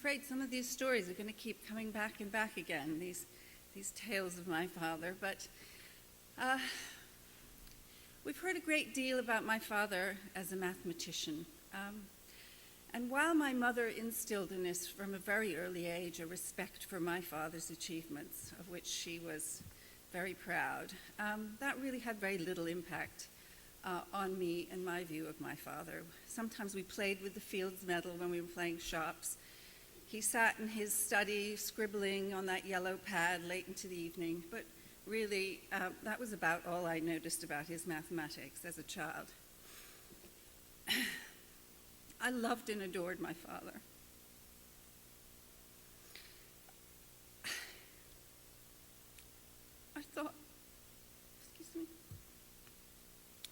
afraid some of these stories are going to keep coming back and back again, these tales of my father. But we've heard a great deal about my father as a mathematician. And while my mother instilled in us from a very early age a respect for my father's achievements, of which she was very proud, that really had very little impact on me and my view of my father. Sometimes we played with the Fields medal when we were playing shops. He sat in his study scribbling on that yellow pad late into the evening, but really that was about all I noticed about his mathematics as a child. I loved and adored my father.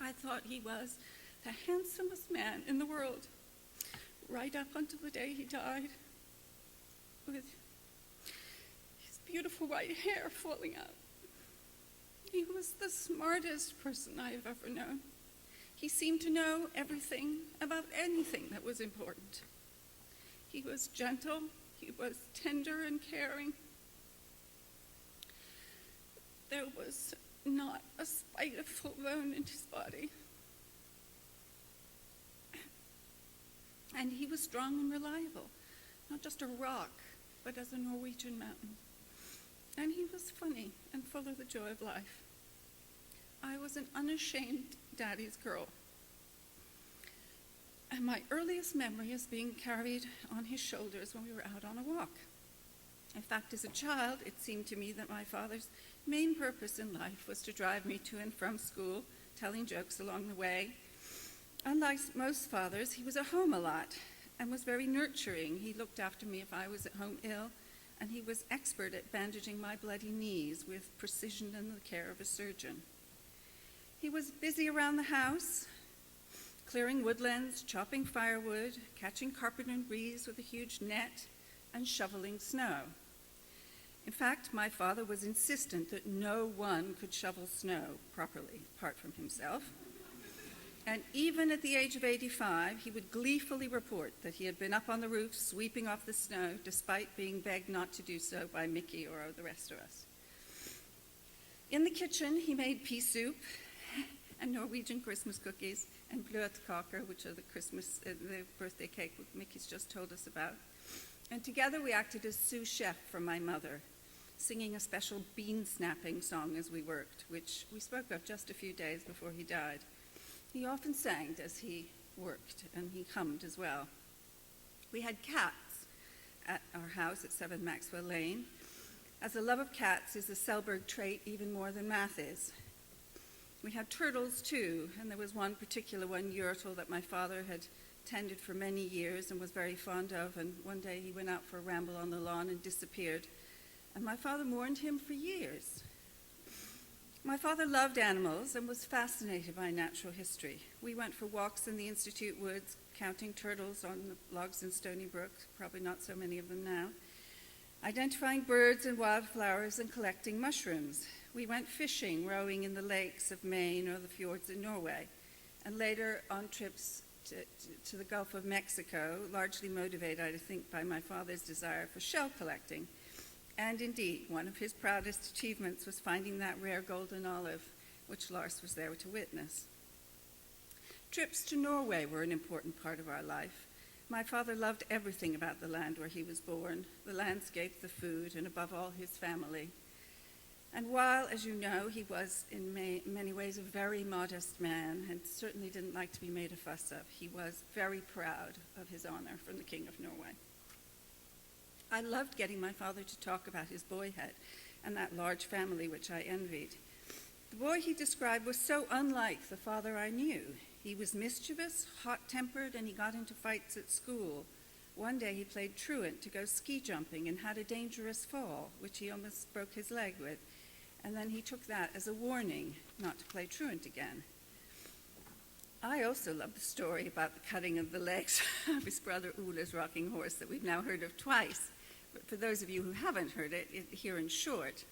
I thought he was the handsomest man in the world, right up until the day he died, with his beautiful white hair falling out. He was the smartest person I have ever known. He seemed to know everything about anything that was important. He was gentle, he was tender and caring. There was not a spiteful bone in his body. And he was strong and reliable, not just a rock, but as a Norwegian mountain. And he was funny and full of the joy of life. I was an unashamed daddy's girl. And my earliest memory is being carried on his shoulders when we were out on a walk. In fact, as a child, it seemed to me that my father's main purpose in life was to drive me to and from school, telling jokes along the way. Unlike most fathers, he was at home a lot and was very nurturing. He looked after me if I was at home ill, and he was expert at bandaging my bloody knees with precision and the care of a surgeon. He was busy around the house, clearing woodlands, chopping firewood, catching carpenter and breeze with a huge net, and shoveling snow. In fact, my father was insistent that no one could shovel snow properly, apart from himself. And even at the age of 85, he would gleefully report that he had been up on the roof sweeping off the snow, despite being begged not to do so by Mickey or the rest of us. In the kitchen, he made pea soup and Norwegian Christmas cookies and bløtkaker, which are the birthday cake Mickey's just told us about. And together we acted as sous chef for my mother, singing a special bean snapping song as we worked, which we spoke of just a few days before he died. He often sang as he worked, and he hummed as well. We had cats at our house at 7 Maxwell Lane, as a love of cats is a Selberg trait even more than math is. We had turtles too, and there was one particular one, Yurtle, that my father had tended for many years and was very fond of, and one day he went out for a ramble on the lawn and disappeared, and my father mourned him for years. My father loved animals and was fascinated by natural history. We went for walks in the Institute woods, counting turtles on the logs in Stony Brook, probably not so many of them now, identifying birds and wildflowers and collecting mushrooms. We went fishing, rowing in the lakes of Maine or the fjords in Norway, and later on trips to the Gulf of Mexico, largely motivated, I think, by my father's desire for shell collecting. And indeed, one of his proudest achievements was finding that rare golden olive, which Lars was there to witness. Trips to Norway were an important part of our life. My father loved everything about the land where he was born, the landscape, the food, and above all, his family. And while, as you know, he was in many ways a very modest man and certainly didn't like to be made a fuss of, he was very proud of his honor from the King of Norway. I loved getting my father to talk about his boyhood and that large family which I envied. The boy he described was so unlike the father I knew. He was mischievous, hot-tempered, and he got into fights at school. One day he played truant to go ski jumping and had a dangerous fall, which he almost broke his leg with. And then he took that as a warning not to play truant again. I also love the story about the cutting of the legs of his brother Ole's rocking horse that we've now heard of twice. But for those of you who haven't heard it, here in short,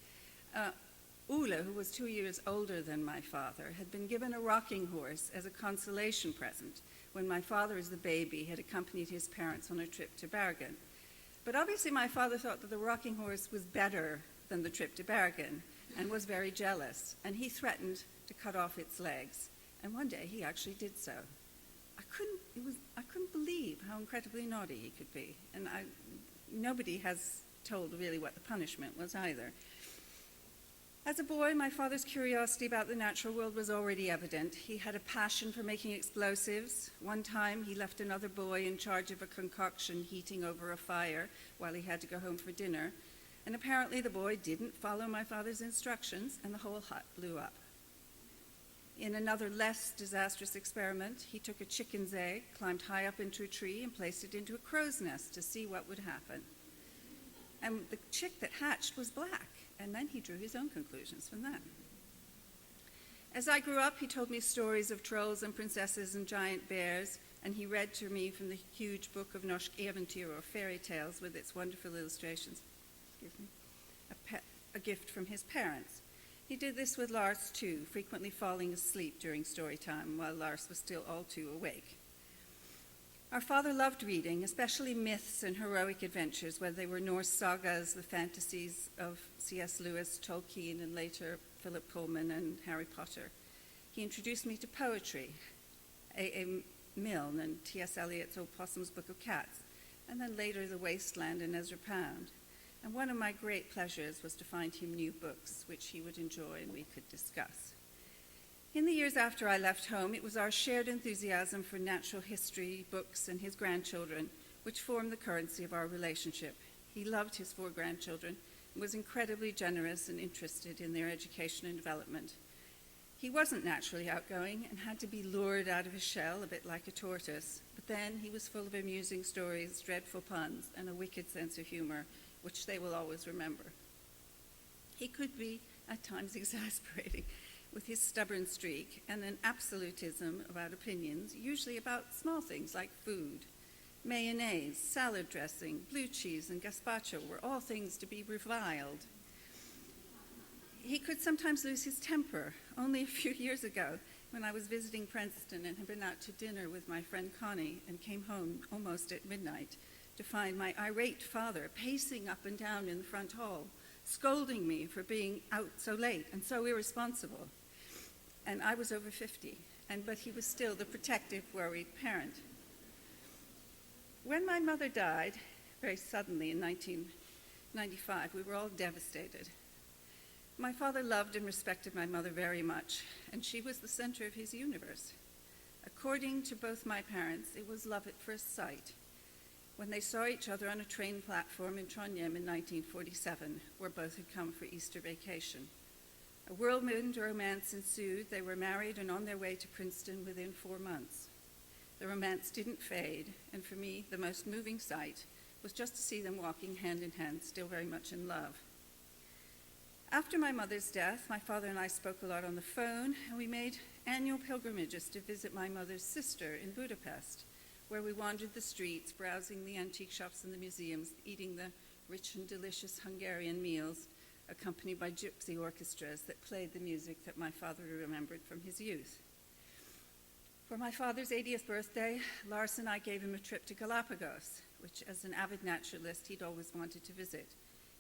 Ole, who was 2 years older than my father, had been given a rocking horse as a consolation present when my father, as the baby, had accompanied his parents on a trip to Bergen. But obviously my father thought that the rocking horse was better than the trip to Bergen and was very jealous, and he threatened to cut off its legs. And one day he actually did so. I couldn't believe how incredibly naughty he could be, and nobody has told really what the punishment was either. As a boy, my father's curiosity about the natural world was already evident. He had a passion for making explosives. One time, he left another boy in charge of a concoction heating over a fire while he had to go home for dinner. And apparently the boy didn't follow my father's instructions, and the whole hut blew up. In another less disastrous experiment, he took a chicken's egg, climbed high up into a tree, and placed it into a crow's nest to see what would happen. And the chick that hatched was black, and then he drew his own conclusions from that. As I grew up, he told me stories of trolls and princesses and giant bears, and he read to me from the huge book of Norsk Eventyr, or fairy tales, with its wonderful illustrations. A gift from his parents. He did this with Lars too, frequently falling asleep during story time while Lars was still all too awake. Our father loved reading, especially myths and heroic adventures, whether they were Norse sagas, the fantasies of C.S. Lewis, Tolkien, and later Philip Pullman and Harry Potter. He introduced me to poetry, A. Milne and T.S. Eliot's Opossum's Book of Cats, and then later The Waste Land and Ezra Pound. And one of my great pleasures was to find him new books, which he would enjoy and we could discuss. In the years after I left home, it was our shared enthusiasm for natural history, books, and his grandchildren, which formed the currency of our relationship. He loved his 4 grandchildren and was incredibly generous and interested in their education and development. He wasn't naturally outgoing and had to be lured out of his shell, a bit like a tortoise, but then he was full of amusing stories, dreadful puns, and a wicked sense of humor, which they will always remember. He could be, at times, exasperating with his stubborn streak and an absolutism about opinions, usually about small things like food. Mayonnaise, salad dressing, blue cheese, and gazpacho were all things to be reviled. He could sometimes lose his temper. Only a few years ago, when I was visiting Princeton and had been out to dinner with my friend Connie and came home almost at midnight, to find my irate father pacing up and down in the front hall, scolding me for being out so late and so irresponsible. And I was over 50, but he was still the protective, worried parent. When my mother died, very suddenly in 1995, we were all devastated. My father loved and respected my mother very much, and she was the center of his universe. According to both my parents, it was love at first sight, when they saw each other on a train platform in Trondheim in 1947, where both had come for Easter vacation. A whirlwind romance ensued. They were married and on their way to Princeton within 4 months. The romance didn't fade, and for me, the most moving sight was just to see them walking hand in hand, still very much in love. After my mother's death, my father and I spoke a lot on the phone, and we made annual pilgrimages to visit my mother's sister in Budapest, where we wandered the streets, browsing the antique shops and the museums, eating the rich and delicious Hungarian meals, accompanied by gypsy orchestras that played the music that my father remembered from his youth. For my father's 80th birthday, Lars and I gave him a trip to Galapagos, which as an avid naturalist he'd always wanted to visit.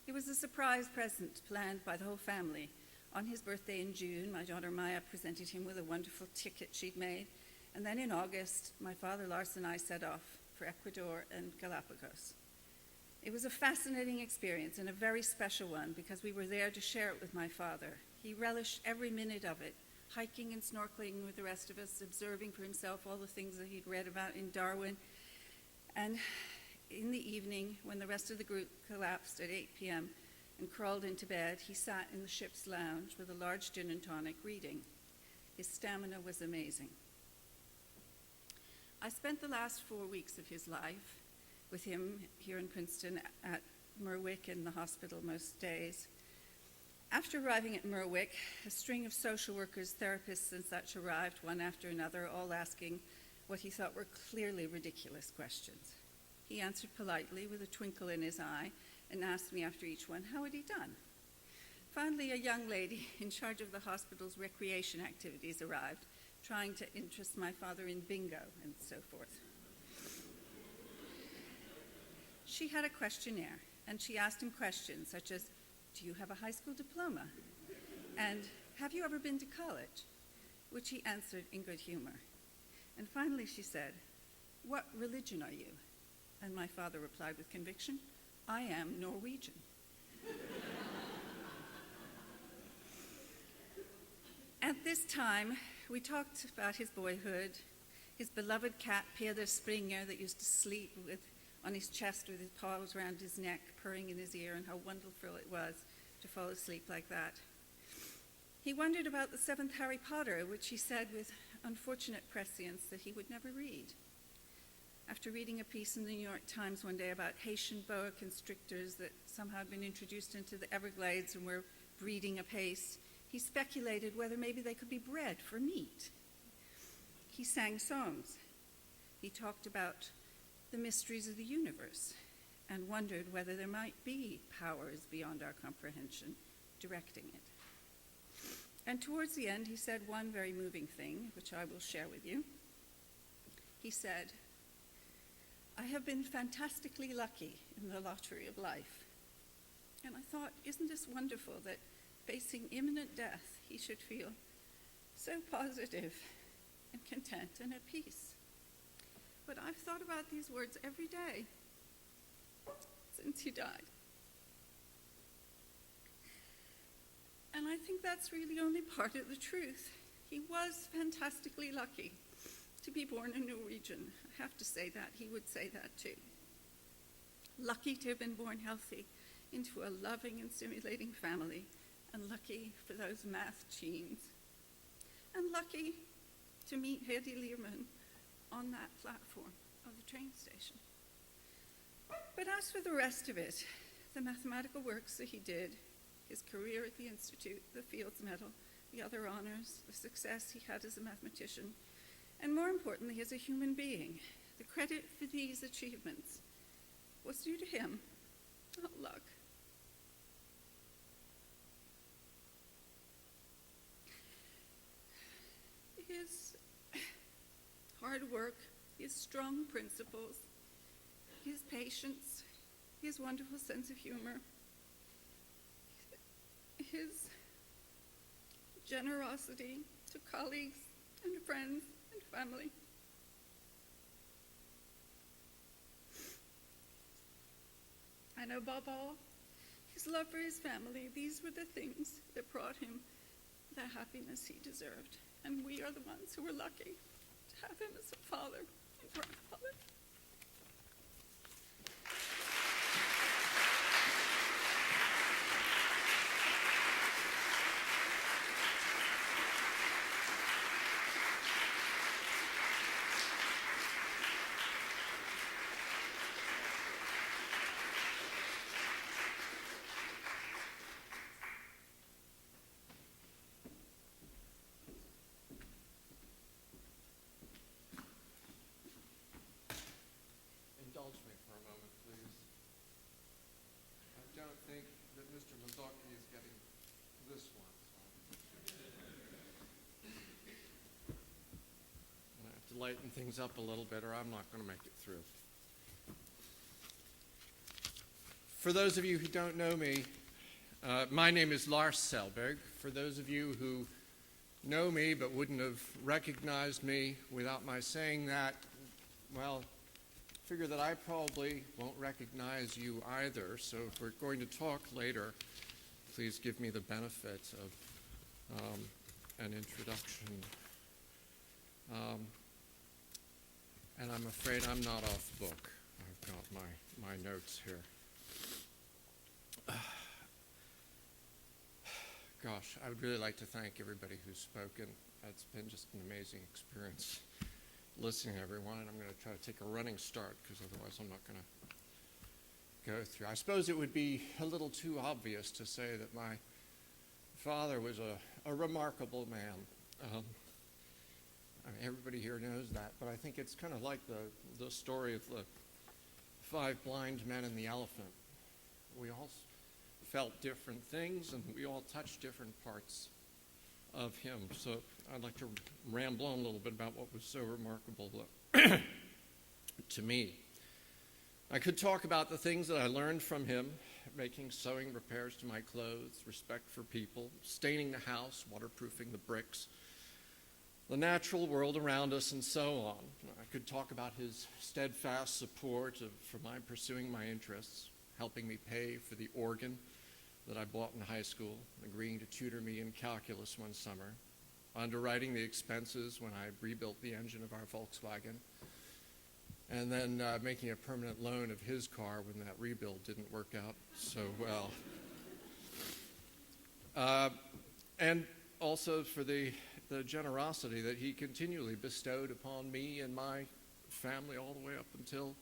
It was a surprise present planned by the whole family. On his birthday in June, my daughter Maya presented him with a wonderful ticket she'd made. And then in August, my father, Lars, and I set off for Ecuador and Galapagos. It was a fascinating experience and a very special one because we were there to share it with my father. He relished every minute of it, hiking and snorkeling with the rest of us, observing for himself all the things that he'd read about in Darwin. And in the evening, when the rest of the group collapsed at 8 p.m. and crawled into bed, he sat in the ship's lounge with a large gin and tonic reading. His stamina was amazing. I spent the last 4 weeks of his life with him here in Princeton at Merwick in the hospital most days. After arriving at Merwick, a string of social workers, therapists, and such arrived one after another, all asking what he thought were clearly ridiculous questions. He answered politely with a twinkle in his eye and asked me after each one, how had he done? Finally, a young lady in charge of the hospital's recreation activities arrived, trying to interest my father in bingo and so forth. she had a questionnaire, and she asked him questions such as, do you have a high school diploma? And have you ever been to college? Which he answered in good humor. And finally she said, what religion are you? And my father replied with conviction, I am Norwegian. At this time, we talked about his boyhood, his beloved cat, Peder Springer, that used to sleep on his chest with his paws around his neck, purring in his ear, and how wonderful it was to fall asleep like that. He wondered about the seventh Harry Potter, which he said with unfortunate prescience that he would never read. After reading a piece in the New York Times one day about Haitian boa constrictors that somehow had been introduced into the Everglades and were breeding apace, he speculated whether maybe they could be bred for meat. He sang songs. He talked about the mysteries of the universe and wondered whether there might be powers beyond our comprehension directing it. And towards the end, he said one very moving thing, which I will share with you. He said, I have been fantastically lucky in the lottery of life. And I thought, isn't this wonderful that facing imminent death, he should feel so positive and content and at peace. But I've thought about these words every day since he died. And I think that's really only part of the truth. He was fantastically lucky to be born a Norwegian. I have to say that. He would say that too. Lucky to have been born healthy into a loving and stimulating family, and lucky for those math genes, and lucky to meet Hedy Lierman on that platform of the train station. But as for the rest of it, the mathematical works that he did, his career at the Institute, the Fields Medal, the other honors, the success he had as a mathematician, and more importantly, as a human being, the credit for these achievements was due to him, not luck. His hard work, his strong principles, his patience, his wonderful sense of humor, his generosity to colleagues and friends and family. And above all, his love for his family. These were the things that brought him the happiness he deserved. And we are the ones who were lucky to have him as a father and grandfather. Indulge me for a moment, please. I don't think that Mr. Mazzocchi is getting this one. I have to lighten things up a little bit, or I'm not going to make it through. For those of you who don't know me, my name is Lars Selberg. For those of you who know me but wouldn't have recognized me without my saying that, well, figure that I probably won't recognize you either, so if we're going to talk later, please give me the benefit of an introduction. And I'm afraid I'm not off book. I've got my notes here. Gosh, I would really like to thank everybody who's spoken. It's been just an amazing experience listening to everyone, and I'm going to try to take a running start because otherwise I'm not going to go through. I suppose it would be a little too obvious to say that my father was a remarkable man. I mean, everybody here knows that, but I think it's kind of like the story of the 5 blind men and the elephant. We all felt different things, and we all touched different parts of him. So I'd like to ramble on a little bit about what was so remarkable to me. I could talk about the things that I learned from him, making sewing repairs to my clothes, respect for people, staining the house, waterproofing the bricks, the natural world around us, and so on. I could talk about his steadfast support for my pursuing my interests, helping me pay for the organ that I bought in high school, agreeing to tutor me in calculus one summer, underwriting the expenses when I rebuilt the engine of our Volkswagen, and then making a permanent loan of his car when that rebuild didn't work out so well. And also for the generosity that he continually bestowed upon me and my family all the way up until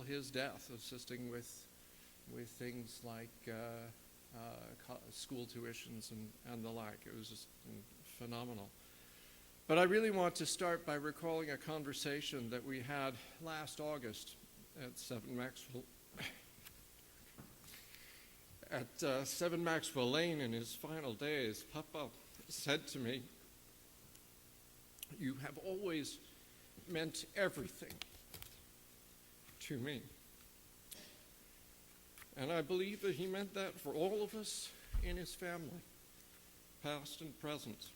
his death, assisting with things like school tuitions and the like. It was just phenomenal. But I really want to start by recalling a conversation that we had last August at 7 Maxwell Lane in his final days. Papa said to me, "You have always meant everything to me." And I believe that he meant that for all of us in his family, past and present.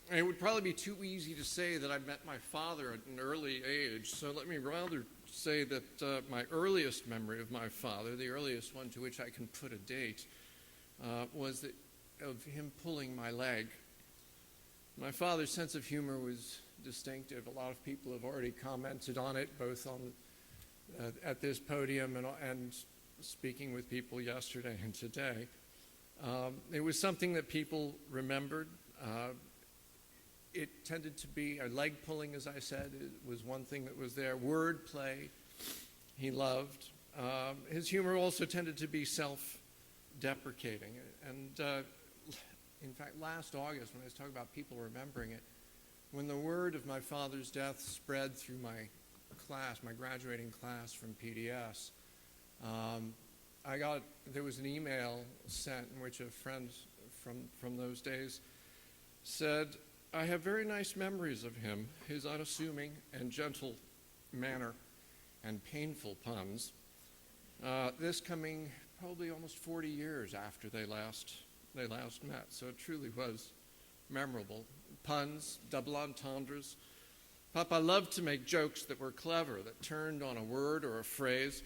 And it would probably be too easy to say that I met my father at an early age, so let me rather say that my earliest memory of my father, the earliest one to which I can put a date, was of him pulling my leg. My father's sense of humor was distinctive. A lot of people have already commented on it, both on at this podium and speaking with people yesterday and today. It was something that people remembered. It tended to be leg pulling, as I said, it was one thing that was there. Word play, he loved. His humor also tended to be self-deprecating. And in fact, last August, when I was talking about people remembering it, when the word of my father's death spread through my class, my graduating class from PDS, there was an email sent in which a friend from those days said, "I have very nice memories of him, his unassuming and gentle manner and painful puns." This coming probably almost 40 years after they last met, so it truly was memorable. Puns, double entendres. Papa loved to make jokes that were clever, that turned on a word or a phrase,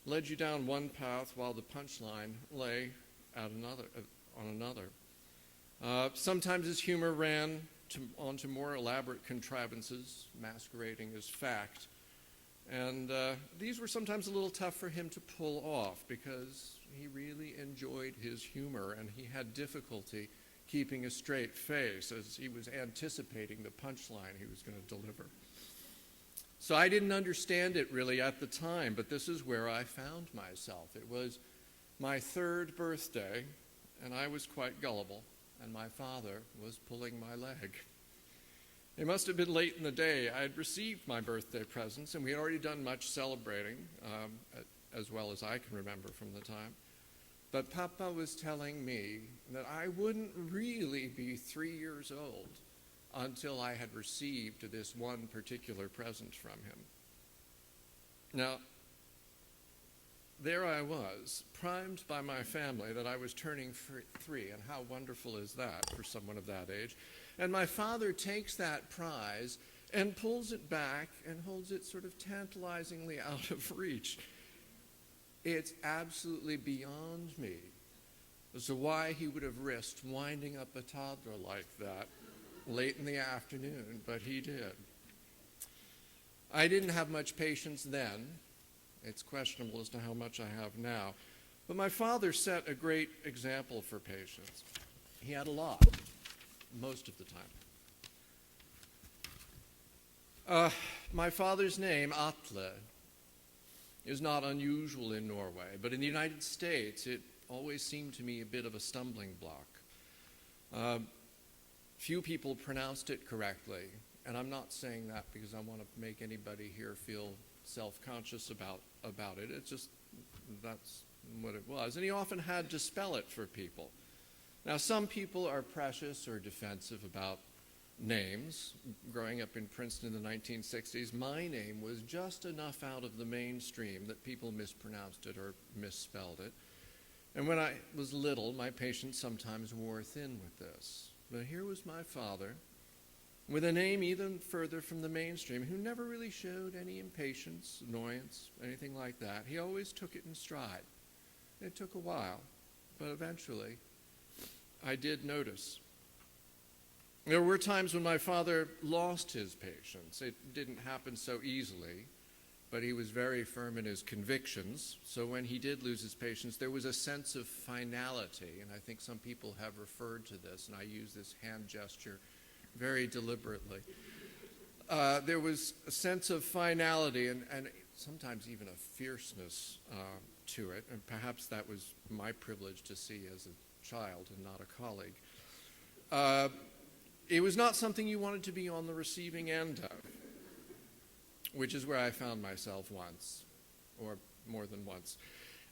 led you down one path while the punchline lay on another. Sometimes his humor ran onto more elaborate contrivances, masquerading as fact. And these were sometimes a little tough for him to pull off because he really enjoyed his humor and he had difficulty keeping a straight face as he was anticipating the punchline he was going to deliver. So I didn't understand it really at the time, but this is where I found myself. It was my 3rd birthday, and I was quite gullible, and my father was pulling my leg. It must have been late in the day. I had received my birthday presents, and we had already done much celebrating, as well as I can remember from the time. But Papa was telling me that I wouldn't really be 3 years old until I had received this one particular present from him. Now, there I was, primed by my family that I was turning 3, and how wonderful is that for someone of that age? And my father takes that prize and pulls it back and holds it sort of tantalizingly out of reach. It's absolutely beyond me as to why he would have risked winding up a toddler like that late in the afternoon, but he did. I didn't have much patience then. It's questionable as to how much I have now. But my father set a great example for patience. He had a lot, most of the time. My father's name, Atle, is not unusual in Norway, but in the United States, it always seemed to me a bit of a stumbling block. Few people pronounced it correctly, and I'm not saying that because I want to make anybody here feel self-conscious about it. It's just, that's what it was. And he often had to spell it for people. Now, some people are precious or defensive about names. Growing up in Princeton in the 1960s, my name was just enough out of the mainstream that people mispronounced it or misspelled it. And when I was little, my patience sometimes wore thin with this. But here was my father, with a name even further from the mainstream, who never really showed any impatience, annoyance, anything like that. He always took it in stride. It took a while, but eventually I did notice. There were times when my father lost his patience. It didn't happen so easily, but he was very firm in his convictions. So when he did lose his patience, there was a sense of finality, and I think some people have referred to this, and I use this hand gesture very deliberately. There was a sense of finality and sometimes even a fierceness to it, and perhaps that was my privilege to see as a child and not a colleague. It was not something you wanted to be on the receiving end of, which is where I found myself once, or more than once.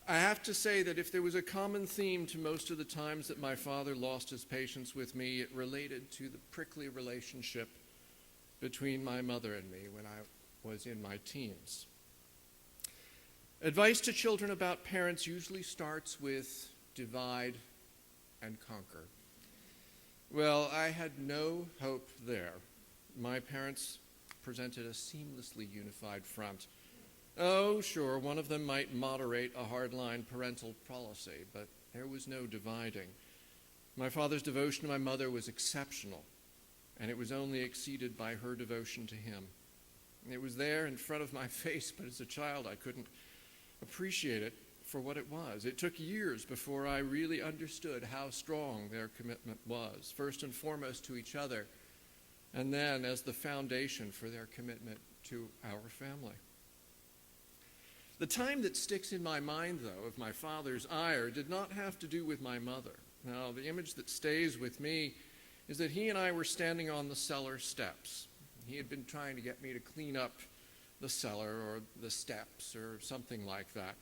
I have to say that if there was a common theme to most of the times that my father lost his patience with me, it related to the prickly relationship between my mother and me when I was in my teens. Advice to children about parents usually starts with divide and conquer. Well, I had no hope there. My parents presented a seamlessly unified front. Oh, sure, one of them might moderate a hardline parental policy, but there was no dividing. My father's devotion to my mother was exceptional, and it was only exceeded by her devotion to him. It was there in front of my face, but as a child I couldn't appreciate it for what it was. It took years before I really understood how strong their commitment was, first and foremost to each other, and then as the foundation for their commitment to our family. The time that sticks in my mind, though, of my father's ire did not have to do with my mother. Now, the image that stays with me is that he and I were standing on the cellar steps. He had been trying to get me to clean up the cellar or the steps or something like that.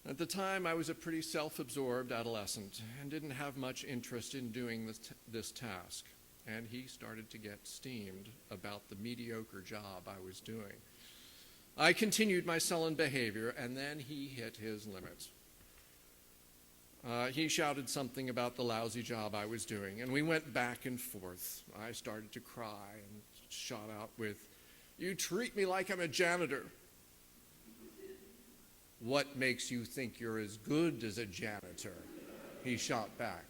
At the time, I was a pretty self-absorbed adolescent and didn't have much interest in doing this task. And he started to get steamed about the mediocre job I was doing. I continued my sullen behavior, and then he hit his limits. He shouted something about the lousy job I was doing, and we went back and forth. I started to cry and shot out with, "You treat me like I'm a janitor." "What makes you think you're as good as a janitor?" he shot back.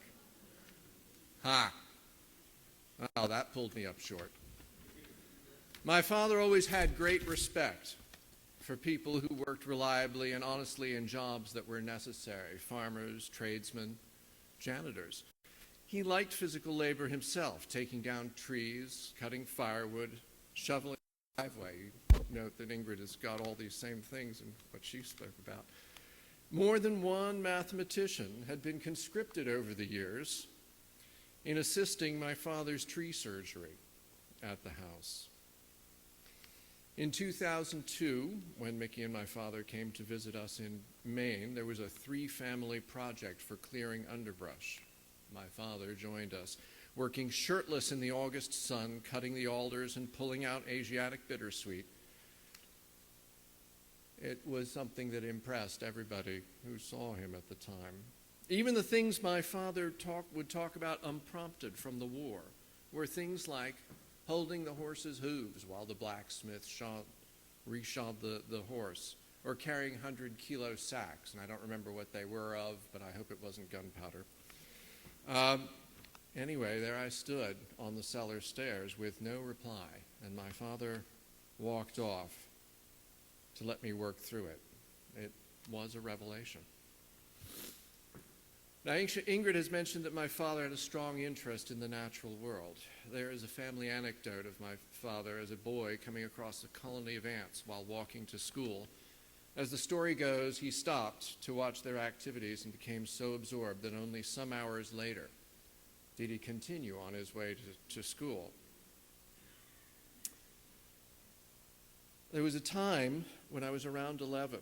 Ha! Well, that pulled me up short. My father always had great respect for people who worked reliably and honestly in jobs that were necessary: farmers, tradesmen, janitors. He liked physical labor himself, taking down trees, cutting firewood, shoveling the driveway. You note that Ingrid has got all these same things in what she spoke about. More than one mathematician had been conscripted over the years in assisting my father's tree surgery at the house. In 2002, when Mickey and my father came to visit us in Maine, there was a 3-family project for clearing underbrush. My father joined us, working shirtless in the August sun, cutting the alders and pulling out Asiatic bittersweet. It was something that impressed everybody who saw him at the time. Even the things my father would talk about unprompted from the war were things like holding the horse's hooves while the blacksmith reshod the horse, or carrying 100-kilo sacks, and I don't remember what they were of, but I hope it wasn't gunpowder. Anyway, there I stood on the cellar stairs with no reply, and my father walked off to let me work through it. It was a revelation. Now, Ingrid has mentioned that my father had a strong interest in the natural world. There is a family anecdote of my father as a boy coming across a colony of ants while walking to school. As the story goes, he stopped to watch their activities and became so absorbed that only some hours later did he continue on his way to school. There was a time when I was around 11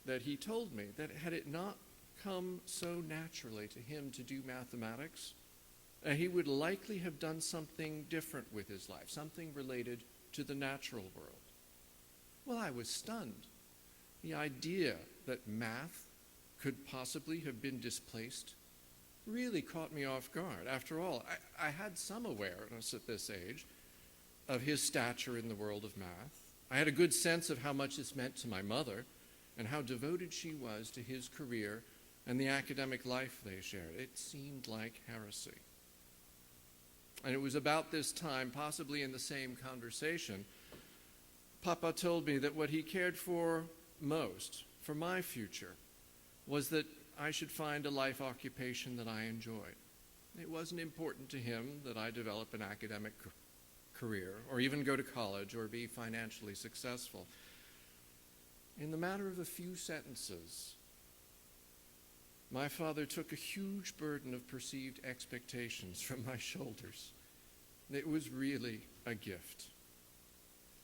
that he told me that had it not come so naturally to him to do mathematics, he would likely have done something different with his life, something related to the natural world. Well, I was stunned. The idea that math could possibly have been displaced really caught me off guard. After all, I had some awareness at this age of his stature in the world of math. I had a good sense of how much this meant to my mother and how devoted she was to his career and the academic life they shared. It seemed like heresy. And it was about this time, possibly in the same conversation, Papa told me that what he cared for most, for my future, was that I should find a life occupation that I enjoyed. It wasn't important to him that I develop an academic career, or even go to college, or be financially successful. In the matter of a few sentences, my father took a huge burden of perceived expectations from my shoulders. It was really a gift.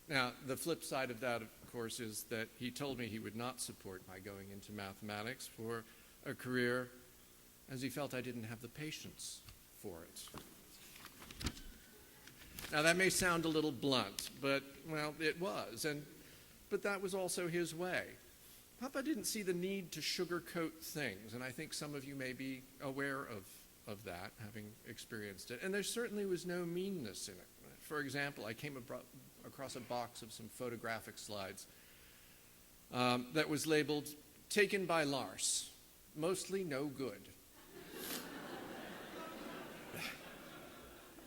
Now, the flip side of that, of course, is that he told me he would not support my going into mathematics for a career, as he felt I didn't have the patience for it. Now, that may sound a little blunt, but, well, it was. But that was also his way. Papa didn't see the need to sugarcoat things, and I think some of you may be aware of that, having experienced it. And there certainly was no meanness in it. For example, I came across a box of some photographic slides that was labeled, "Taken by Lars, mostly no good."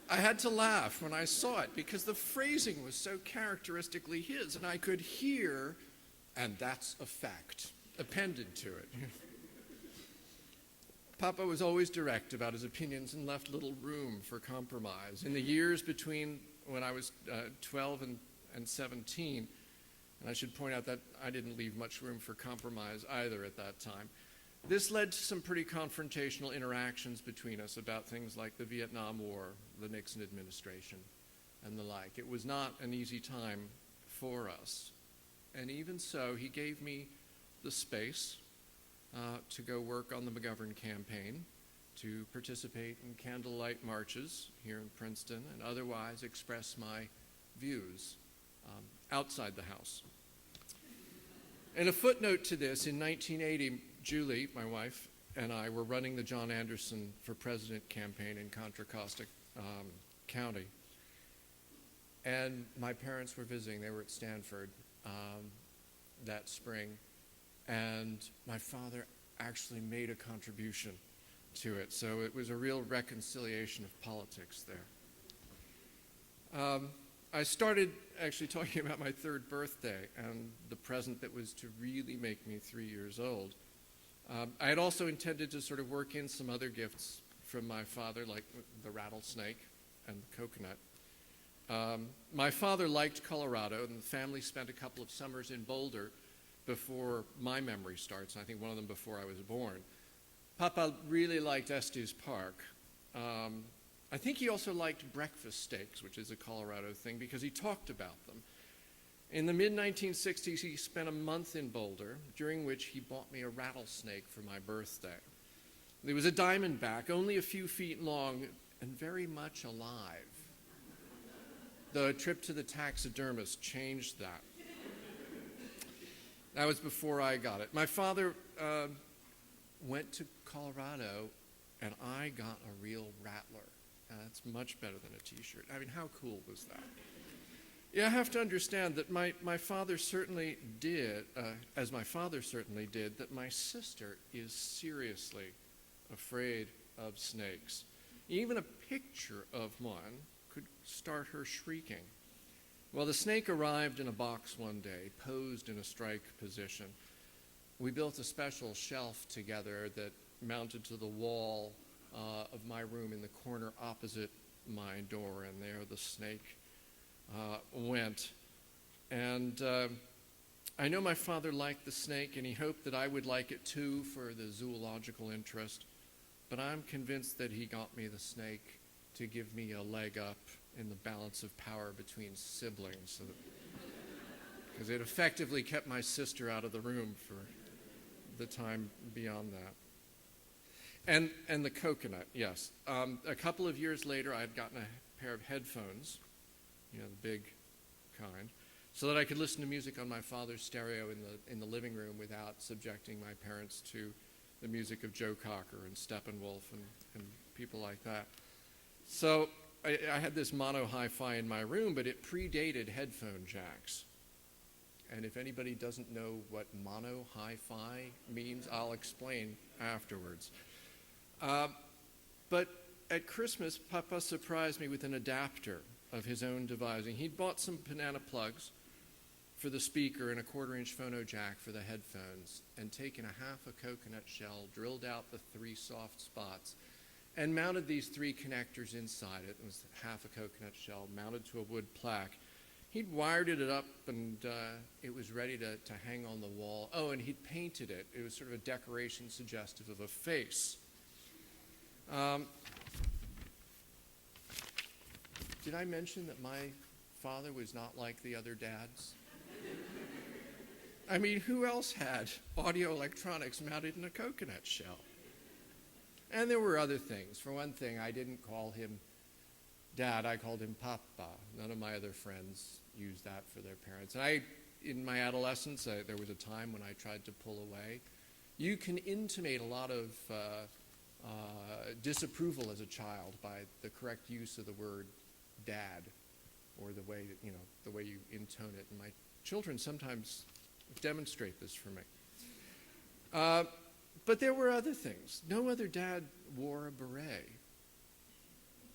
I had to laugh when I saw it because the phrasing was so characteristically his, and I could hear, "and that's a fact," appended to it. Papa was always direct about his opinions and left little room for compromise. In the years between when I was 12 and 17, and I should point out that I didn't leave much room for compromise either at that time, this led to some pretty confrontational interactions between us about things like the Vietnam War, the Nixon administration, and the like. It was not an easy time for us. And even so, he gave me the space to go work on the McGovern campaign, to participate in candlelight marches here in Princeton, and otherwise express my views outside the House. And a footnote to this, in 1980, Julie, my wife, and I were running the John Anderson for President campaign in Contra Costa County. And my parents were visiting. They were at Stanford that spring. And my father actually made a contribution to it. So it was a real reconciliation of politics there. I started actually talking about my third birthday and the present that was to really make me 3 years old. I had also intended to sort of work in some other gifts from my father, like the rattlesnake and the coconut. My father liked Colorado, and the family spent a couple of summers in Boulder before my memory starts, and I think one of them before I was born. Papa really liked Estes Park. I think he also liked breakfast steaks, which is a Colorado thing, because he talked about them. In the mid-1960s, he spent a month in Boulder, during which he bought me a rattlesnake for my birthday. It was a diamondback, only a few feet long, and very much alive. The trip to the taxidermist changed that. That was before I got it. My father went to Colorado, and I got a real rattler. That's much better than a T-shirt. I mean, how cool was that? Yeah, I have to understand that my father certainly did, as my father certainly did, that my sister is seriously afraid of snakes. Even a picture of one could start her shrieking. Well, the snake arrived in a box one day, posed in a strike position. We built a special shelf together that mounted to the wall of my room in the corner opposite my door, and there the snake went. And I know my father liked the snake, and he hoped that I would like it too for the zoological interest, but I'm convinced that he got me the snake to give me a leg up in the balance of power between siblings, because it effectively kept my sister out of the room for the time beyond that. And the coconut, yes. A couple of years later, I had gotten a pair of headphones, the big kind, so that I could listen to music on my father's stereo in the living room without subjecting my parents to the music of Joe Cocker and Steppenwolf and people like that. So I had this mono hi-fi in my room, but it predated headphone jacks. And if anybody doesn't know what mono hi-fi means, I'll explain afterwards. But at Christmas, Papa surprised me with an adapter of his own devising. He'd bought some banana plugs for the speaker and a 1/4-inch phono jack for the headphones, and taken a half a coconut shell, drilled out the 3 soft spots, and mounted these 3 connectors inside it. It was half a coconut shell mounted to a wood plaque. He'd wired it up, and it was ready to hang on the wall. Oh, and he'd painted it. It was sort of a decoration suggestive of a face. Did I mention that my father was not like the other dads? I mean, who else had audio electronics mounted in a coconut shell? And there were other things. For one thing, I didn't call him Dad, I called him Papa. None of my other friends used that for their parents. And in my adolescence, there was a time when I tried to pull away. You can intimate a lot of disapproval as a child by the correct use of the word Dad, or the way that, the way you intone it. And my children sometimes demonstrate this for me. But there were other things. No other dad wore a beret.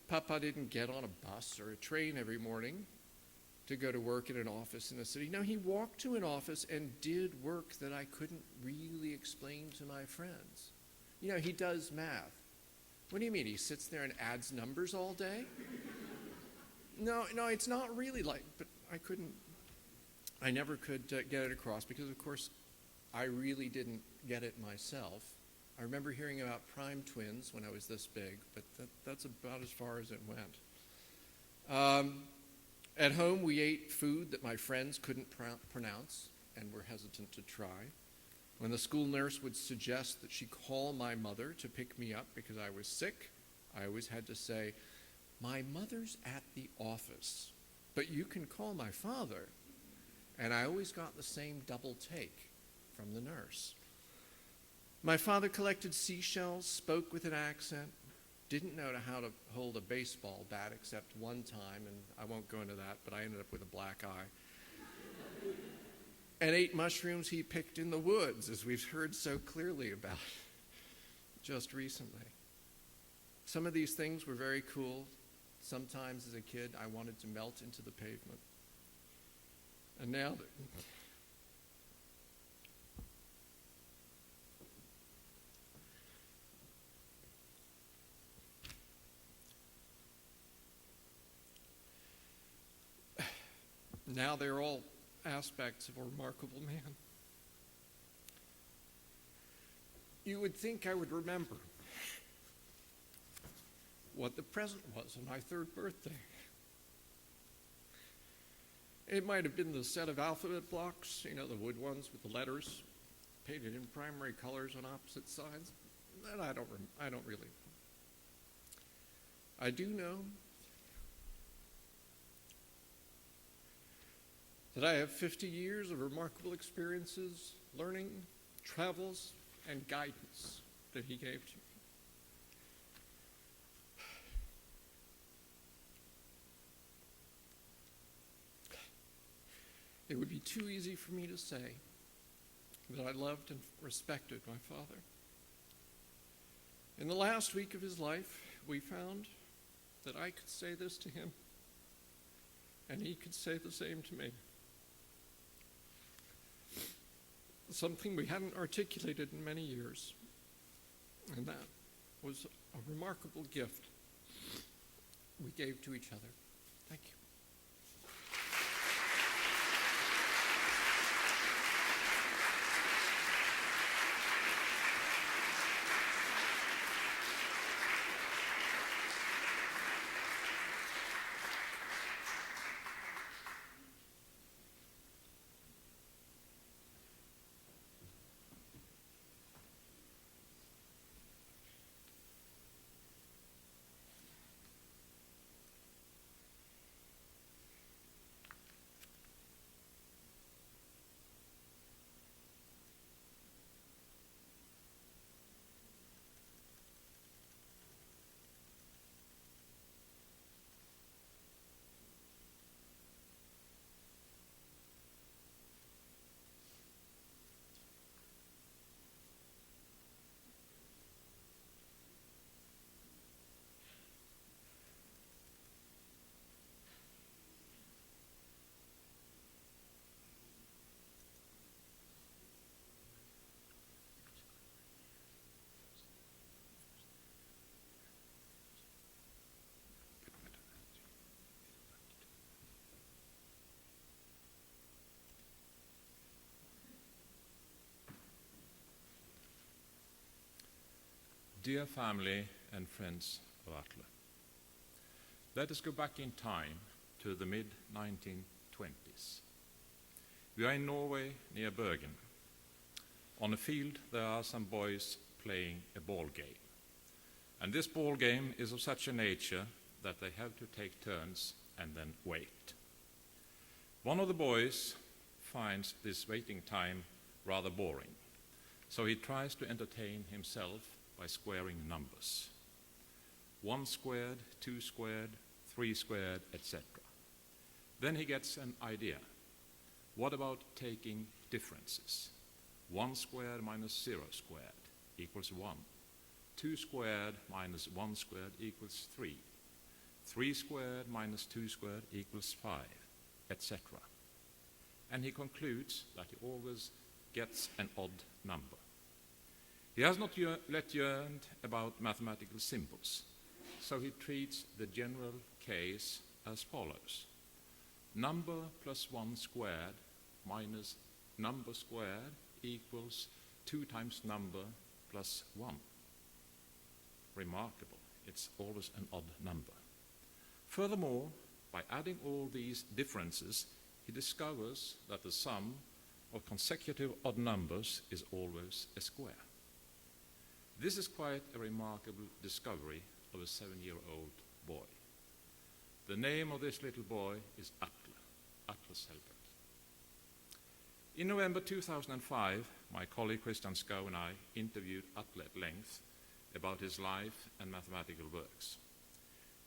Papa didn't get on a bus or a train every morning to go to work in an office in a city. No, he walked to an office and did work that I couldn't really explain to my friends. He does math. What do you mean? He sits there and adds numbers all day? No, it's not really like, but I never could get it across because, of course, I really didn't get it myself. I remember hearing about prime twins when I was this big, but that's about as far as it went. At home, we ate food that my friends couldn't pronounce and were hesitant to try. When the school nurse would suggest that she call my mother to pick me up because I was sick, I always had to say, "My mother's at the office, but you can call my father." And I always got the same double take from the nurse. My father collected seashells, spoke with an accent, didn't know how to hold a baseball bat except one time, and I won't go into that, but I ended up with a black eye. And ate mushrooms he picked in the woods, as we've heard so clearly about just recently. Some of these things were very cool. Sometimes as a kid, I wanted to melt into the pavement. And now they're all aspects of a remarkable man. You would think I would remember what the present was on my 3rd birthday. It might have been the set of alphabet blocks, the wood ones with the letters painted in primary colors on opposite sides. That I don't really. I do know that I have 50 years of remarkable experiences, learning, travels, and guidance that he gave to me. It would be too easy for me to say that I loved and respected my father. In the last week of his life, we found that I could say this to him, and he could say the same to me. Something we hadn't articulated in many years, and that was a remarkable gift we gave to each other. Thank you. Dear family and friends of Atle, let us go back in time to the mid-1920s. We are in Norway near Bergen. On a field there are some boys playing a ball game. And this ball game is of such a nature that they have to take turns and then wait. One of the boys finds this waiting time rather boring, so he tries to entertain himself by squaring numbers. 1 squared, 2 squared, 3 squared, etc. Then he gets an idea. What about taking differences? 1 squared minus 0 squared equals 1. 2 squared minus 1 squared equals 3. 3 squared minus 2 squared equals 5, etc. And he concludes that he always gets an odd number. He has not yet learned about mathematical symbols, so he treats the general case as follows. Number plus 1 squared minus number squared equals 2 times number plus 1. Remarkable. It's always an odd number. Furthermore, by adding all these differences, he discovers that the sum of consecutive odd numbers is always a square. This is quite a remarkable discovery of a 7-year-old boy. The name of this little boy is Atle Selberg. In November 2005, my colleague Christian Skau and I interviewed Atle at length about his life and mathematical works.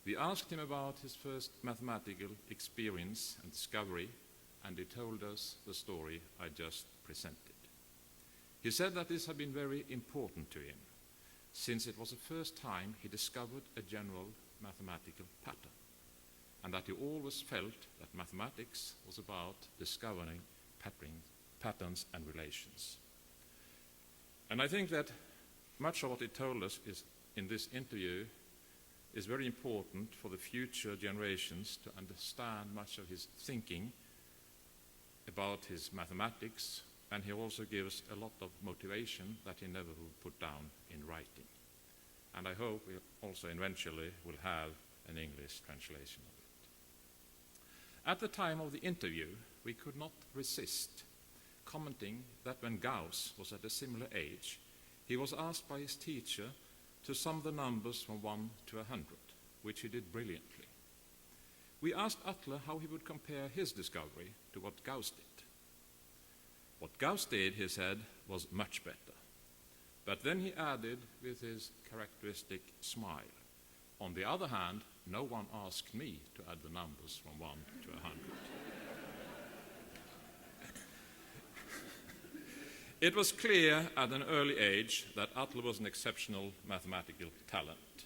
We asked him about his first mathematical experience and discovery, and he told us the story I just presented. He said that this had been very important to him, since it was the first time he discovered a general mathematical pattern, and that he always felt that mathematics was about discovering patterns and relations. And I think that much of what he told us in this interview is very important for the future generations to understand much of his thinking about his mathematics, and he also gives a lot of motivation that he never will put down in writing. And I hope we also eventually will have an English translation of it. At the time of the interview, we could not resist commenting that when Gauss was at a similar age, he was asked by his teacher to sum the numbers from 1 to 100, which he did brilliantly. We asked Atle how he would compare his discovery to what Gauss did. What Gauss did, he said, was much better. But then he added with his characteristic smile, on the other hand, no one asked me to add the numbers from 1 to 100. It was clear at an early age that Atle was an exceptional mathematical talent.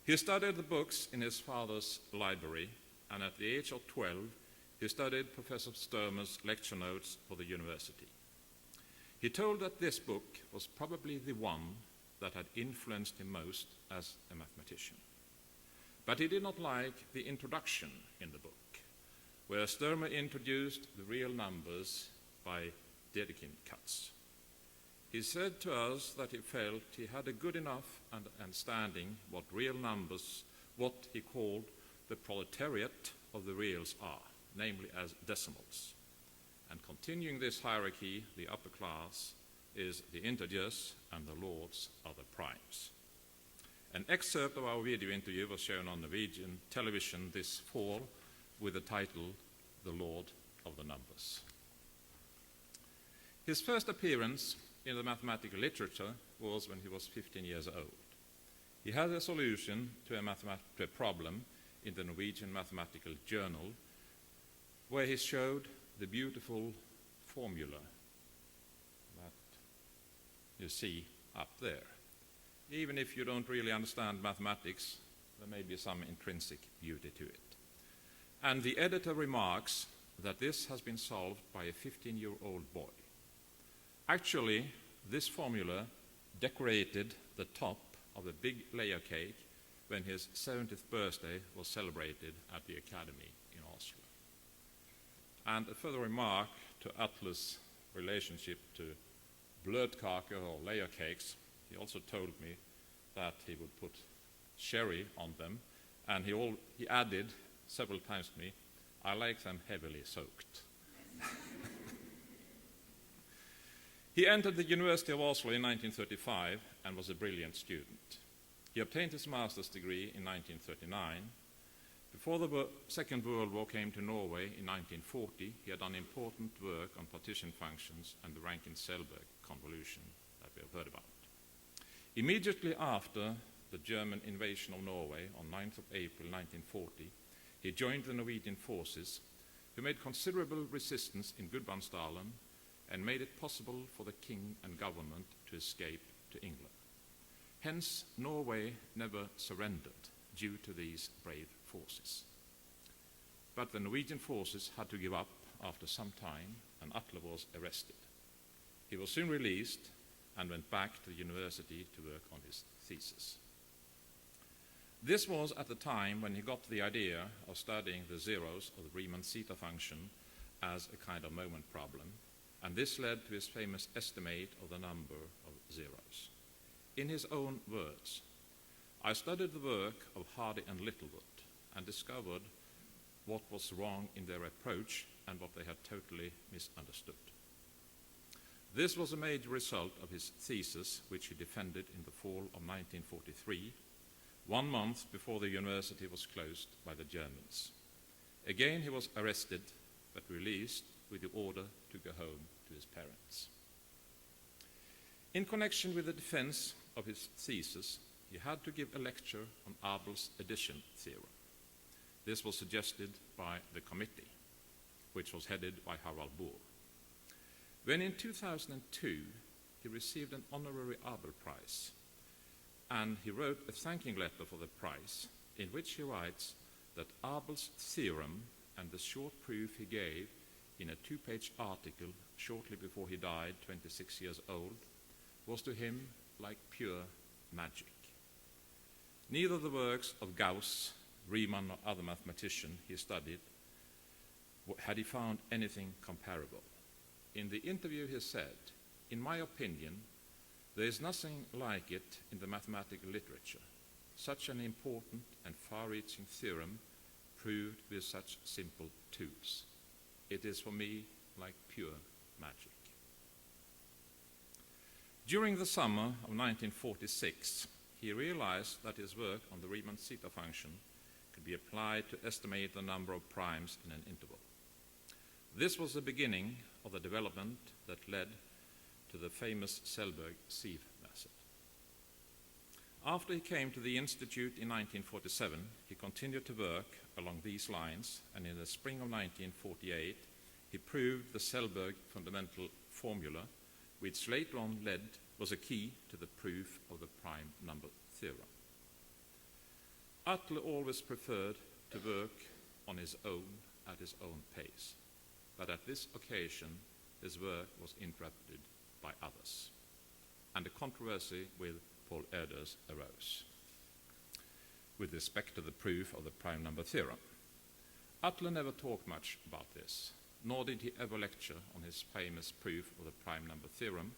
He studied the books in his father's library, and at the age of 12, he studied Professor Sturmer's lecture notes for the university. He told that this book was probably the one that had influenced him most as a mathematician. But he did not like the introduction in the book, where Sturmer introduced the real numbers by Dedekind cuts. He said to us that he felt he had a good enough understanding what real numbers, what he called the proletariat of the reals are, namely as decimals. And continuing this hierarchy, the upper class is the integers and the lords are the primes. An excerpt of our video interview was shown on Norwegian television this fall with the title, The Lord of the Numbers. His first appearance in the mathematical literature was when he was 15 years old. He had a solution to a problem in the Norwegian Mathematical Journal, where he showed the beautiful formula that you see up there. Even if you don't really understand mathematics, there may be some intrinsic beauty to it. And the editor remarks that this has been solved by a 15-year-old boy. Actually, this formula decorated the top of a big layer cake when his 70th birthday was celebrated at the Academy in Oslo. And a further remark to Atle's relationship to bløtkake or layer cakes, he also told me that he would put sherry on them, and he added several times to me, "I like them heavily soaked." He entered the University of Oslo in 1935 and was a brilliant student. He obtained his master's degree in 1939. Before the Second World War came to Norway in 1940, he had done important work on partition functions and the Rankin-Selberg convolution that we have heard about. Immediately after the German invasion of Norway on 9th of April 1940, he joined the Norwegian forces, who made considerable resistance in Gudbrandsdalen and made it possible for the king and government to escape to England. Hence, Norway never surrendered due to these brave forces. But the Norwegian forces had to give up after some time, and Atle was arrested. He was soon released and went back to the university to work on his thesis. This was at the time when he got the idea of studying the zeros of the Riemann zeta function as a kind of moment problem, and this led to his famous estimate of the number of zeros. In his own words, "I studied the work of Hardy and Littlewood and discovered what was wrong in their approach and what they had totally misunderstood." This was a major result of his thesis, which he defended in the fall of 1943, 1 month before the university was closed by the Germans. Again he was arrested, but released with the order to go home to his parents. In connection with the defense of his thesis, he had to give a lecture on Abel's addition theorem. This was suggested by the committee, which was headed by Harald Bohr. When in 2002 he received an honorary Abel Prize, and he wrote a thanking letter for the prize, in which he writes that Abel's theorem and the short proof he gave in a 2-page article shortly before he died, 26 years old, was to him like pure magic. Neither the works of Gauss, Riemann, or other mathematician he studied had he found anything comparable. In the interview he said, "In my opinion, there is nothing like it in the mathematical literature, such an important and far-reaching theorem proved with such simple tools. It is for me like pure magic." During the summer of 1946, he realized that his work on the Riemann zeta function could be applied to estimate the number of primes in an interval. This was the beginning of the development that led to the famous Selberg sieve method. After he came to the Institute in 1947, he continued to work along these lines, and in the spring of 1948, he proved the Selberg fundamental formula, which later on was a key to the proof of the prime number theorem. Atle always preferred to work on his own at his own pace, but at this occasion his work was interrupted by others, and a controversy with Paul Erdős arose with respect to the proof of the prime number theorem. Atle never talked much about this, nor did he ever lecture on his famous proof of the prime number theorem,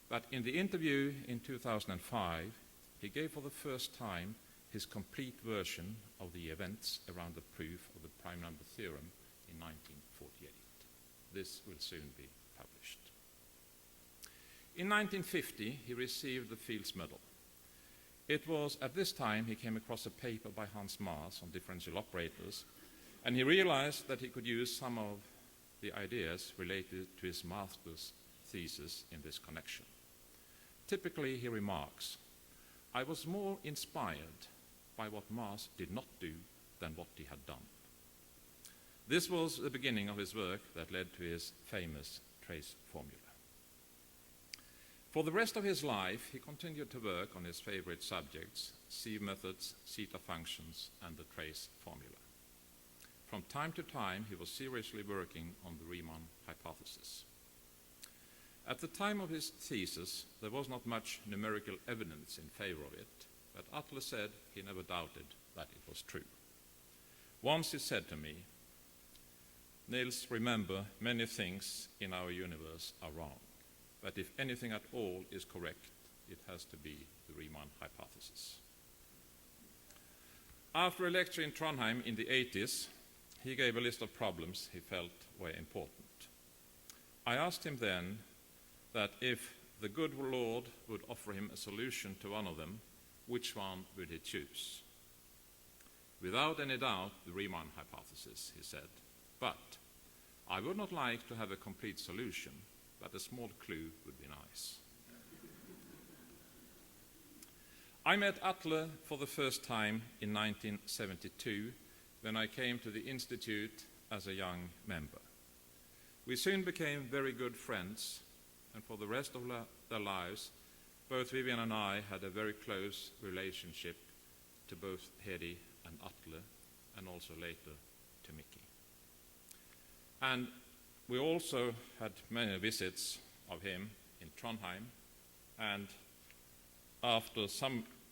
but in the interview in 2005, he gave for the first time his complete version of the events around the proof of the prime number theorem in 1948. This will soon be published. In 1950, he received the Fields Medal. It was at this time he came across a paper by Hans Maas on differential operators, and he realized that he could use some of the ideas related to his master's thesis in this connection. Typically, he remarks, "I was more inspired by what Maas did not do than what he had done." This was the beginning of his work that led to his famous trace formula. For the rest of his life, he continued to work on his favorite subjects, sieve methods, zeta functions, and the trace formula. From time to time, he was seriously working on the Riemann hypothesis. At the time of his thesis, there was not much numerical evidence in favor of it, but Atle said he never doubted that it was true. Once he said to me, "Niels, remember, many things in our universe are wrong, but if anything at all is correct, it has to be the Riemann hypothesis. After a lecture in Trondheim in the 80s, he gave a list of problems he felt were important. I asked him then that if the good Lord would offer him a solution to one of them, which one would he choose? Without any doubt, the Riemann hypothesis, he said. But I would not like to have a complete solution, but a small clue would be nice. I met Atle for the first time in 1972 when I came to the Institute as a young member. We soon became very good friends, and for the rest of their lives, both Vivian and I had a very close relationship to both Hedi and Atle, and also later to Mickey. And we also had many visits of him in Trondheim, and after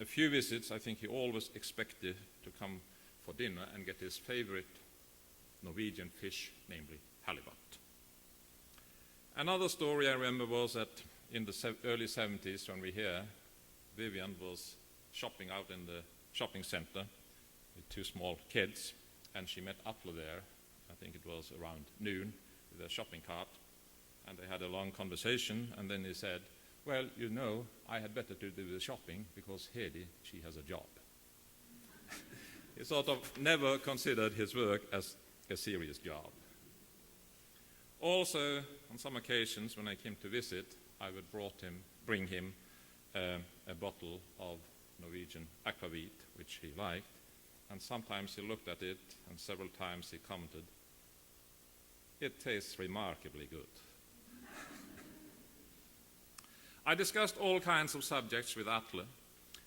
a few visits, I think he always expected to come for dinner and get his favorite Norwegian fish, namely halibut. Another story I remember was that in the early 70s, when we here, Vivian was shopping out in the shopping center with two small kids, and she met Atle there. I think it was around noon with a shopping cart, and they had a long conversation, and then he said, well, you know, I had better to do the shopping because Hedi, she has a job. He sort of never considered his work as a serious job. Also, on some occasions when I came to visit, I would bring him a bottle of Norwegian aquavit, which he liked, and sometimes he looked at it, and several times he commented, "It tastes remarkably good." I discussed all kinds of subjects with Atle,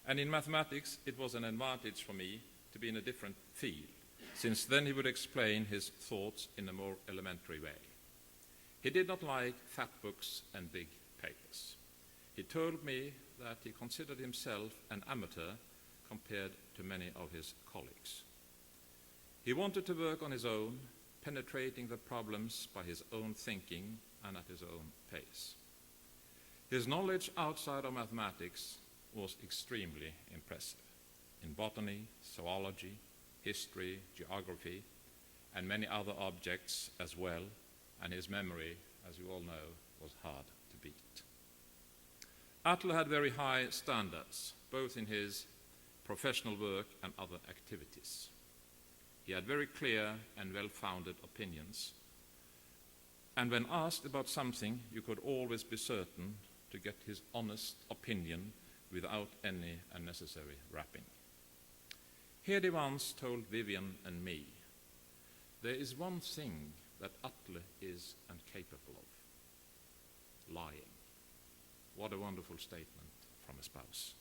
and in mathematics it was an advantage for me to be in a different field, since then he would explain his thoughts in a more elementary way. He did not like fat books and big papers. He told me that he considered himself an amateur compared to many of his colleagues. He wanted to work on his own, penetrating the problems by his own thinking and at his own pace. His knowledge outside of mathematics was extremely impressive in botany, zoology, history, geography, and many other objects as well, and his memory, as you all know, was hard to beat. Atle had very high standards, both in his professional work and other activities. He had very clear and well-founded opinions, and when asked about something, you could always be certain to get his honest opinion without any unnecessary wrapping. Hedi once told Vivian and me, "There is one thing that Atle is incapable of: lying." What a wonderful statement from a spouse.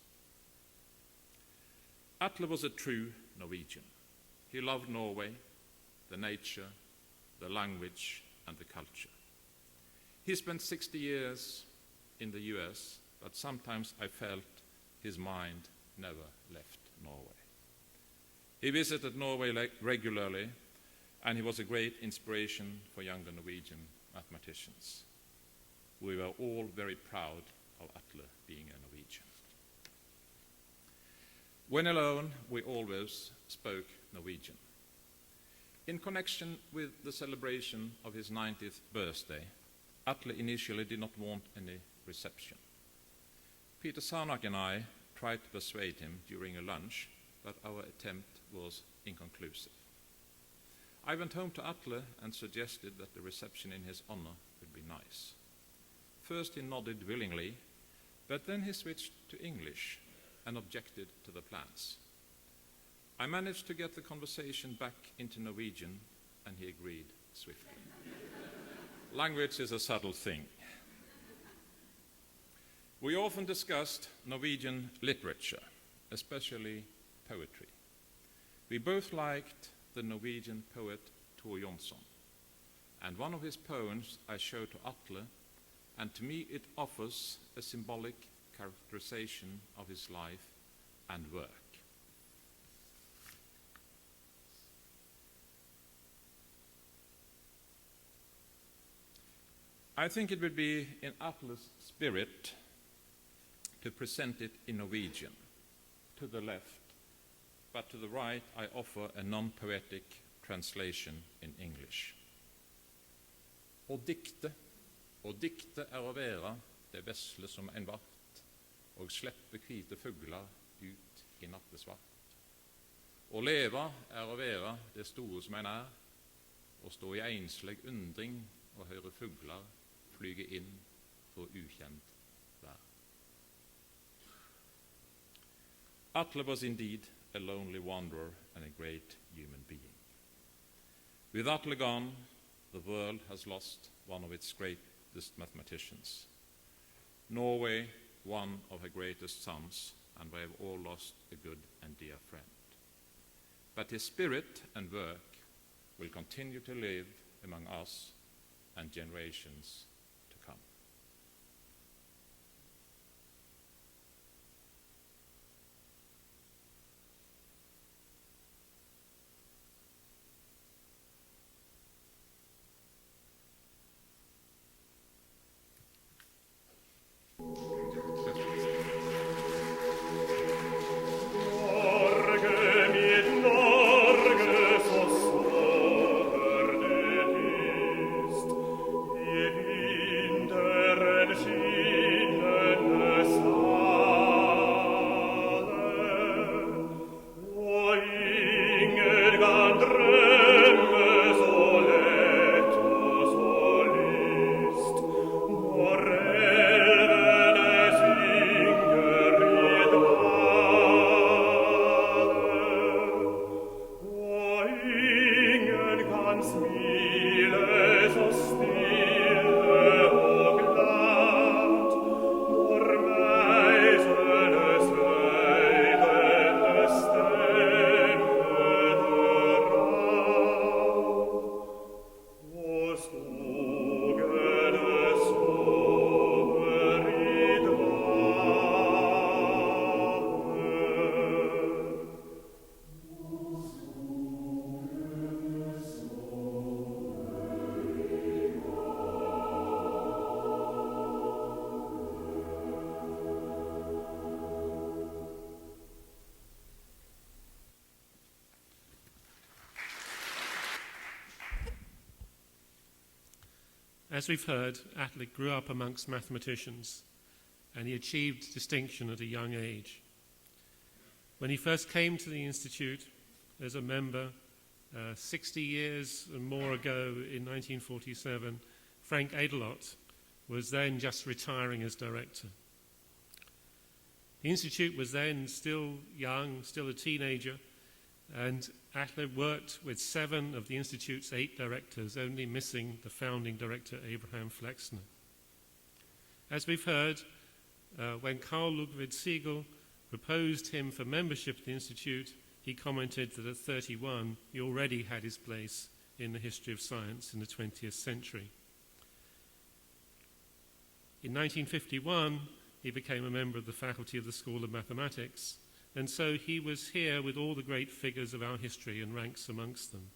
Atle was a true Norwegian. He loved Norway, the nature, the language, and the culture. He spent 60 years in the US, but sometimes I felt his mind never left Norway. He visited Norway regularly, and he was a great inspiration for younger Norwegian mathematicians. We were all very proud of Atle being a Norwegian. When alone, we always spoke Norwegian. In connection with the celebration of his 90th birthday, Atle initially did not want any reception. Peter Sarnak and I tried to persuade him during a lunch, but our attempt was inconclusive. I went home to Atle and suggested that the reception in his honor would be nice. First he nodded willingly, but then he switched to English and objected to the plans. I managed to get the conversation back into Norwegian, and he agreed swiftly. Language is a subtle thing. We often discussed Norwegian literature, especially poetry. We both liked the Norwegian poet Tor Jonsson, and one of his poems I showed to Atle, and to me it offers a symbolic characterization of his life and work. I think it would be in Atle's spirit to present it in Norwegian. To the left, but to the right I offer a non-poetic translation in English. Å dikte å være det vesle som en vart, og slippe hvite fugler ut i nattesvart. Å leve å være det store som en og stå i enslig undring og høre fugler flyge inn for ukjent vær. Atle was indeed a lonely wanderer and a great human being. With Atle gone, the world has lost one of its greatest mathematicians. Norway, one of her greatest sons, and we have all lost a good and dear friend. But his spirit and work will continue to live among us and generations to come. As we've heard, Atle grew up amongst mathematicians, and he achieved distinction at a young age. When he first came to the Institute as a member 60 years and more ago in 1947, Frank Adelot was then just retiring as director. The Institute was then still young, still a teenager, and Atle worked with 7 of the Institute's 8 directors, only missing the founding director, Abraham Flexner. As we've heard, when Carl Ludwig Siegel proposed him for membership of the Institute, he commented that at 31 he already had his place in the history of science in the 20th century. In 1951, he became a member of the faculty of the School of Mathematics, and so he was here with all the great figures of our history and ranks amongst them.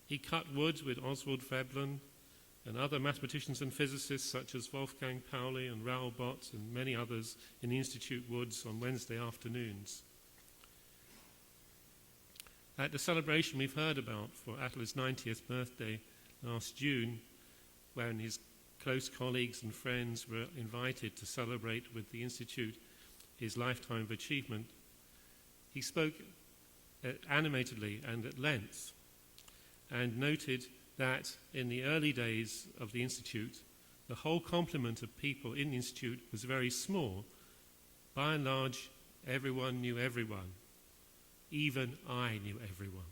He cut wood with Oswald Veblen and other mathematicians and physicists such as Wolfgang Pauli and Raoul Bott and many others in the Institute woods on Wednesday afternoons. At the celebration we've heard about for Atle's 90th birthday last June, when his close colleagues and friends were invited to celebrate with the Institute his lifetime of achievement, he spoke animatedly and at length and noted that in the early days of the Institute, the whole complement of people in the Institute was very small. By and large, everyone knew everyone. Even I knew everyone.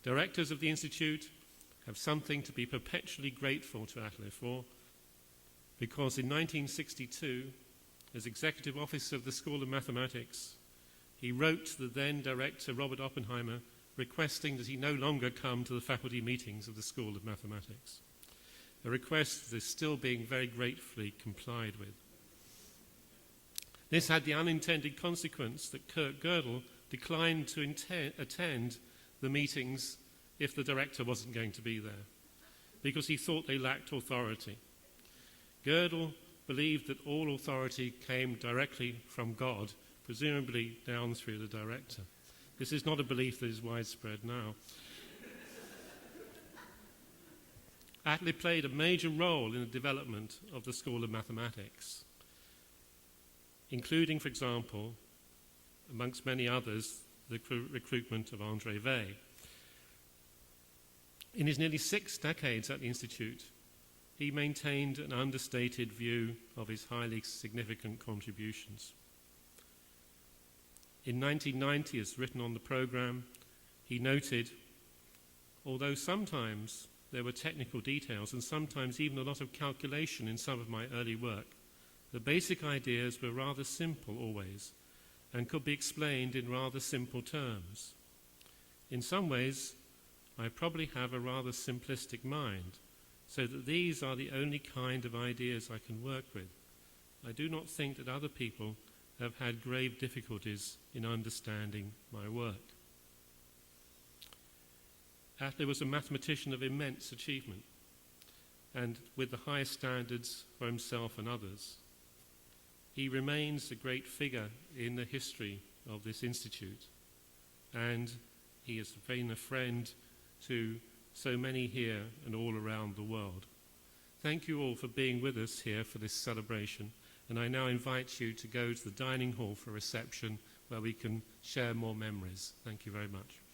Directors of the Institute have something to be perpetually grateful to Atle for, because in 1962, as executive officer of the School of Mathematics, he wrote to the then director, Robert Oppenheimer, requesting that he no longer come to the faculty meetings of the School of Mathematics, a request that is still being very gratefully complied with. This had the unintended consequence that Kurt Gödel declined to attend the meetings if the director wasn't going to be there, because he thought they lacked authority. Gödel believed that all authority came directly from God, presumably down through the director. This is not a belief that is widespread now. Atle played a major role in the development of the School of Mathematics, including, for example, amongst many others, the recruitment of André Weil. In his nearly 6 decades at the Institute, he maintained an understated view of his highly significant contributions. In 1990, as written on the programme, he noted, although sometimes there were technical details and sometimes even a lot of calculation in some of my early work, the basic ideas were rather simple always and could be explained in rather simple terms. In some ways, I probably have a rather simplistic mind, so that these are the only kind of ideas I can work with. I do not think that other people have had grave difficulties in understanding my work. Atle was a mathematician of immense achievement and with the highest standards for himself and others. He remains a great figure in the history of this institute, and he has been a friend to so many here and all around the world. Thank you all for being with us here for this celebration, and I now invite you to go to the dining hall for a reception where we can share more memories. Thank you very much.